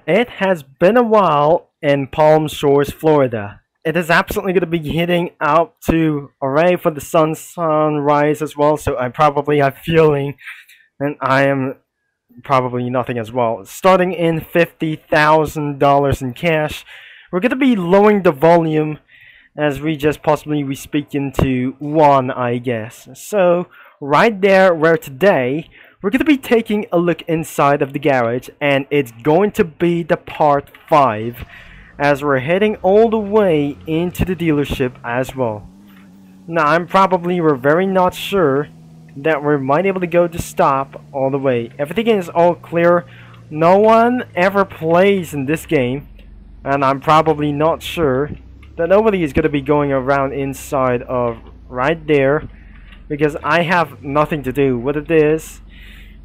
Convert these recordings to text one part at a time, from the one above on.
It has been a while in Palm Shores, Florida. It is absolutely going to be heading out to array for the sunrise as well, so I probably have feeling, and I am probably nothing as well. Starting in $50,000 in cash, we're going to be lowering the volume as we just possibly we speak into one, I guess. So right there where today we're going to be taking a look inside of the garage, and it's going to be the part 5 as we're heading all the way into the dealership as well. Now we're very not sure that we might be able to go to stop all the way. Everything is all clear. No one ever plays in this game, and I'm probably not sure that nobody is going to be going around inside of right there because I have nothing to do. What it is,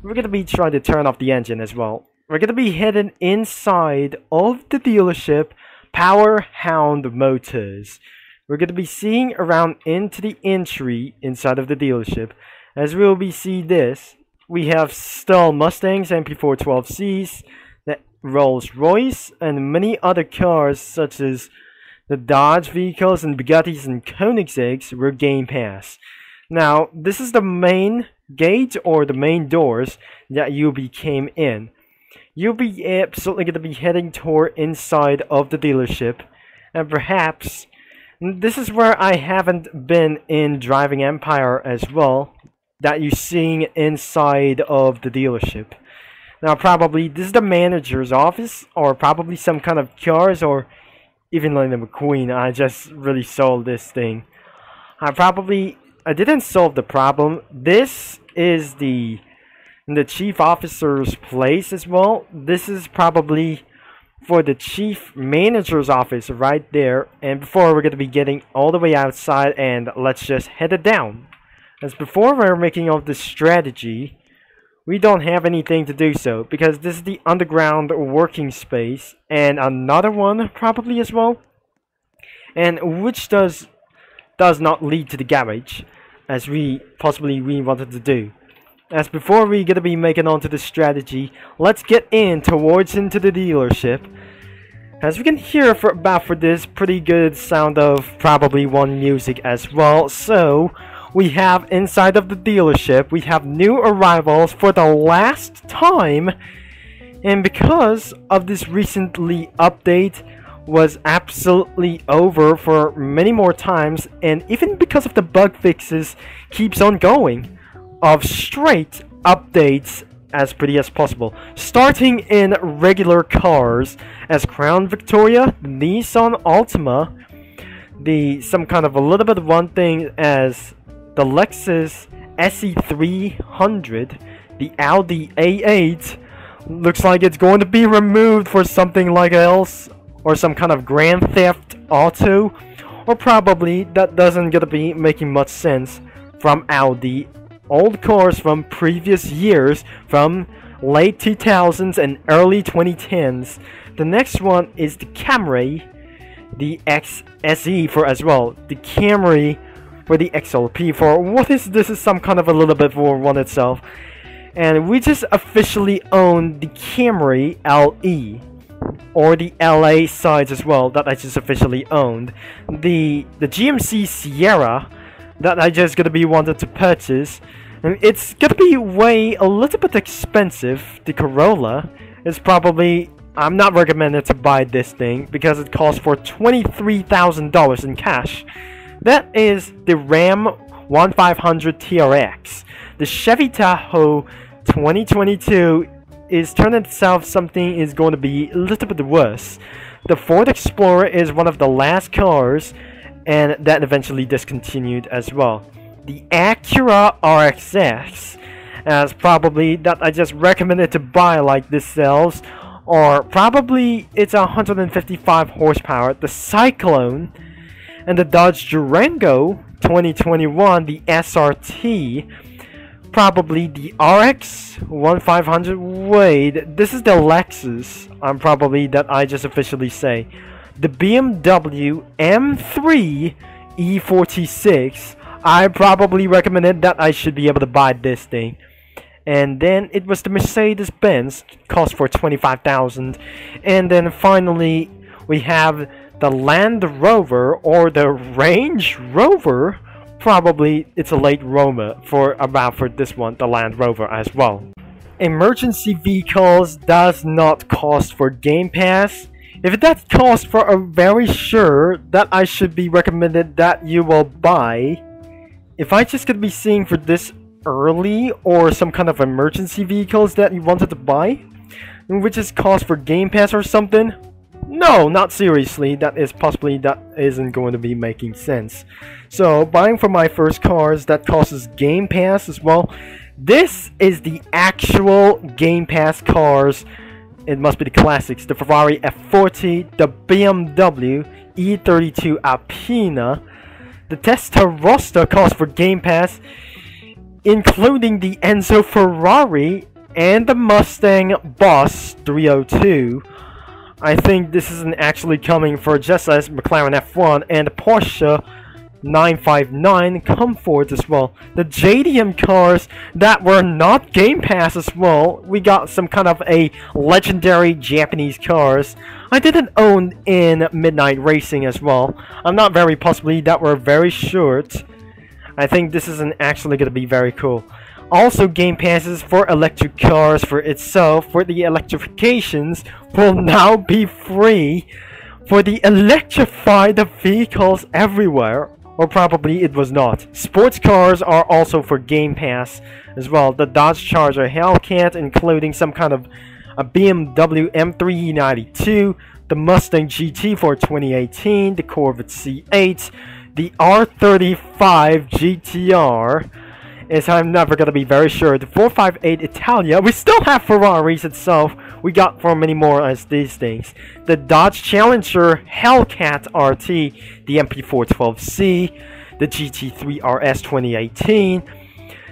we're going to be trying to turn off the engine as well. We're going to be heading inside of the dealership, Power Hound Motors. We're going to be seeing around into the entry inside of the dealership. As we'll be see this, we have still Mustangs, MP412Cs, the Rolls Royce, and many other cars such as the Dodge vehicles and Bugattis and Koenigseggs were Game Pass. Now, this is the main gate or the main doors that came in. You'll be absolutely going to be heading toward inside of the dealership, and perhaps this is where I haven't been in Driving Empire as well, that you're seeing inside of the dealership. Now probably this is the manager's office, or probably some kind of cars, or even Lightning McQueen. I just really sold this thing. I didn't solve the problem. This is the chief officer's place as well. This is probably for the chief manager's office right there. And before we're going to be getting all the way outside, and let's just head it down. As before we're making all this strategy, we don't have anything to do so because this is the underground working space, and another one probably as well, and which does not lead to the garage as we wanted to do. As before we're gonna be making onto the strategy, let's get into the dealership. As we can hear for this pretty good sound of probably one music as well. So we have inside of the dealership, we have new arrivals for the last time, and because of this recently update was absolutely over for many more times, and even because of the bug fixes keeps on going of straight updates as pretty as possible, starting in regular cars as Crown Victoria, Nissan Altima, some kind of a little bit of one thing as the Lexus SE300, the Audi A8 looks like it's going to be removed for something like else, or some kind of Grand Theft Auto, or probably that doesn't gonna be making much sense from Audi. Old cars from previous years, from late 2000s and early 2010s. The next one is the Camry, the XSE for as well, the Camry for the XLP for what is this is some kind of a little bit for one itself. And we just officially own the Camry LE, or the LA sides as well, that I just officially owned. The GMC Sierra that I just gonna be wanted to purchase, and it's gonna be a little bit expensive. The Corolla is probably, I'm not recommended to buy this thing because it costs for $23,000 in cash. That is the Ram 1500 TRX. The Chevy Tahoe 2022 is turning itself something is going to be a little bit worse. The Ford Explorer is one of the last cars, and that eventually discontinued as well. The Acura RXX, as probably that I just recommended to buy like this sells, or probably it's 155 horsepower. The Cyclone and the Dodge Durango 2021, the SRT, probably the RX 1500. Wait, this is the Lexus. Probably that I just officially say. The BMW M3 E46. I probably recommended that I should be able to buy this thing. and then it was the Mercedes-Benz, cost for 25,000, and then finally we have the Land Rover or the Range Rover. Probably it's a late Roma for this one, the Land Rover as well. Emergency vehicles does not cost for Game Pass. If that costs for a very sure that I should be recommended that you will buy. If I just could be seeing for this early or some kind of emergency vehicles that you wanted to buy, which is cost for Game Pass or something, no, not seriously. That isn't going to be making sense. So buying for my first cars that costs Game Pass as well. This is the actual Game Pass cars. It must be the classics: the Ferrari F40, the BMW E32 Alpina, the Testarossa cost for Game Pass, including the Enzo Ferrari and the Mustang Boss 302. I think this isn't actually coming for just as McLaren F1 and the Porsche 959 Comfort as well. The JDM cars that were not Game Pass as well. We got some kind of a legendary Japanese cars I didn't own in Midnight Racing as well. I'm not very possibly that were very short. I think this isn't actually going to be very cool. Also, Game Passes for electric cars for itself, for the electrifications, will now be free for the electrified vehicles everywhere. Or probably it was not. Sports cars are also for Game Pass as well. The Dodge Charger Hellcat, including some kind of a BMW M392, the Mustang GT for 2018, the Corvette C8, the R35 GTR. Is I'm never gonna be very sure. The 458 Italia. We still have Ferraris itself. We got for many more as these things. The Dodge Challenger Hellcat RT, the MP412C, the GT3 RS 2018,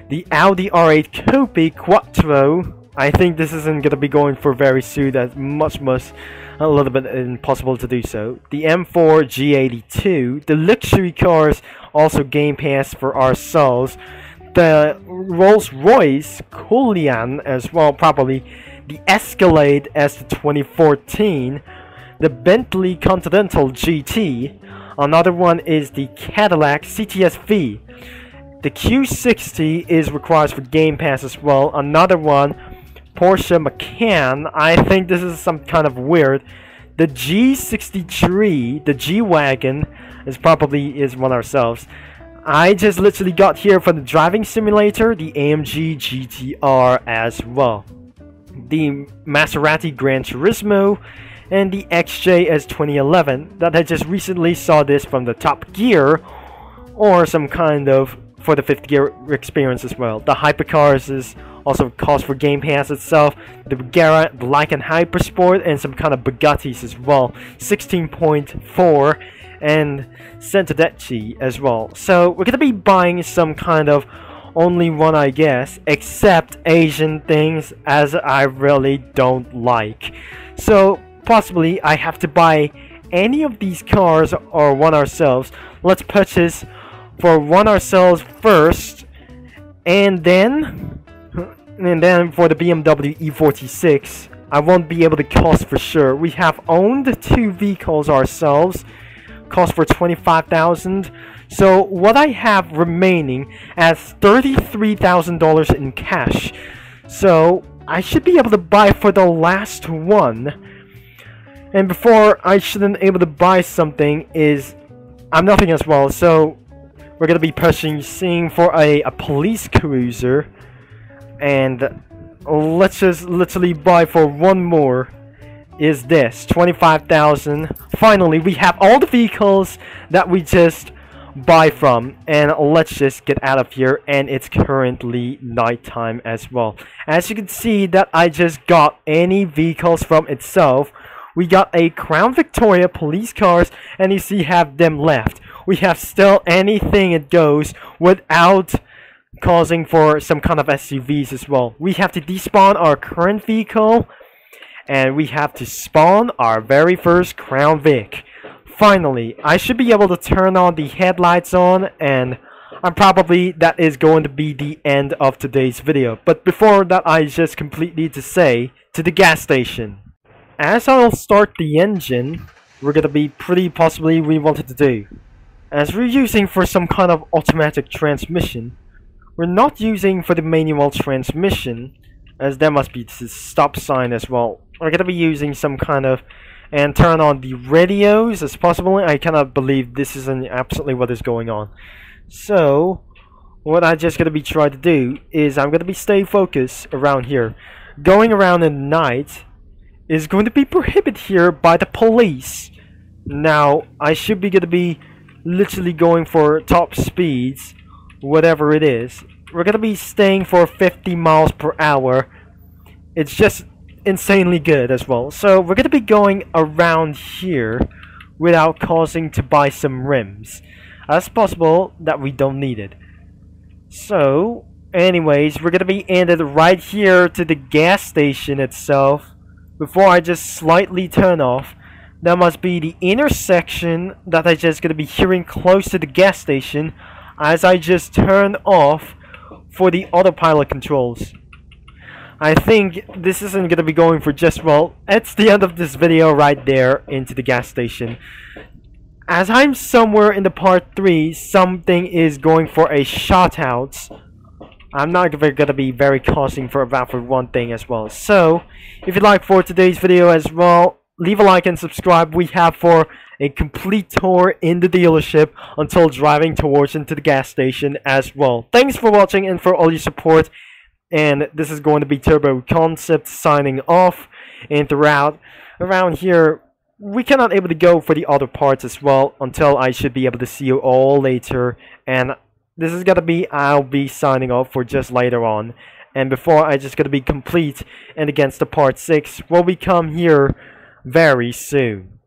the Audi R8 Coupe Quattro. I think this isn't gonna be going for very soon. That's much a little bit impossible to do so. The M4 G82, the luxury cars also Game Pass for ourselves. The Rolls-Royce Cullinan as well, probably the Escalade as the 2014, the Bentley Continental GT. Another one is the Cadillac CTS-V. The Q60 is required for Game Pass as well. Another one, Porsche Macan. I think this is some kind of weird. The G63, the G-Wagon, is one ourselves. I just literally got here from the driving simulator, the AMG GTR as well. The Maserati Gran Turismo and the XJS 2011 that I just recently saw this from the Top Gear or some kind of for the 5th gear experience as well. The Hypercars is also cost for Game Pass itself. The Regera, the Lycan Hypersport, and some kind of Bugattis as well. 16.4 and Centodecci as well. So we're gonna be buying some kind of only one, I guess, except Asian things, as I really don't like. So possibly I have to buy any of these cars or one ourselves. Let's purchase for one ourselves first, and then for the BMW E46, I won't be able to cost for sure. We have owned 2 vehicles ourselves, cost for 25,000. So what I have remaining as $33,000 in cash. So I should be able to buy for the last one. And before I shouldn't able to buy something is I'm nothing as well. So we're gonna be purchasing for a police cruiser, and let's just literally buy for one more. Is this 25,000? Finally, we have all the vehicles that we just buy from, and let's just get out of here. And it's currently nighttime as well. As you can see that I just got any vehicles from itself. We got a Crown Victoria police cars, and you see have them left. We have still anything it goes without causing for some kind of SUVs as well. We have to despawn our current vehicle, and we have to spawn our very first Crown Vic. Finally, I should be able to turn on the headlights on, and and probably that is going to be the end of today's video. But before that, I just completely need to say to the gas station. As I'll start the engine, we're gonna be pretty possibly we wanted to do. As we're using for some kind of automatic transmission, we're not using for the manual transmission, as there must be the stop sign as well. We're gonna be using some kind of and turn on the radios as possible. I cannot believe this isn't absolutely what is going on. So what I'm just gonna be trying to do is I'm gonna be stay focused around here. Going around in the night is going to be prohibited here by the police. Now I should be gonna be literally going for top speeds, whatever it is. We're gonna be staying for 50 miles per hour. It's just insanely good as well. So we're gonna be going around here without causing to buy some rims. As possible that we don't need it. So anyways, we're gonna be ended right here to the gas station itself. Before I just slightly turn off, that must be the intersection that I just gonna be hearing close to the gas station as I just turn off for the autopilot controls. I think this isn't going to be going for just, well, it's the end of this video right there into the gas station. As I'm somewhere in the part 3, something is going for a shot out. I'm not going to be very causing for about for one thing as well. So, if you'd like for today's video as well, leave a like and subscribe. We have for a complete tour in the dealership until driving towards into the gas station as well. Thanks for watching and for all your support. And this is going to be Turbo Concept signing off. And throughout around here, we cannot able to go for the other parts as well until I should be able to see you all later. And this is gonna be I'll be signing off for just later on. And before I just gonna be complete and against the part 6 will be come here very soon.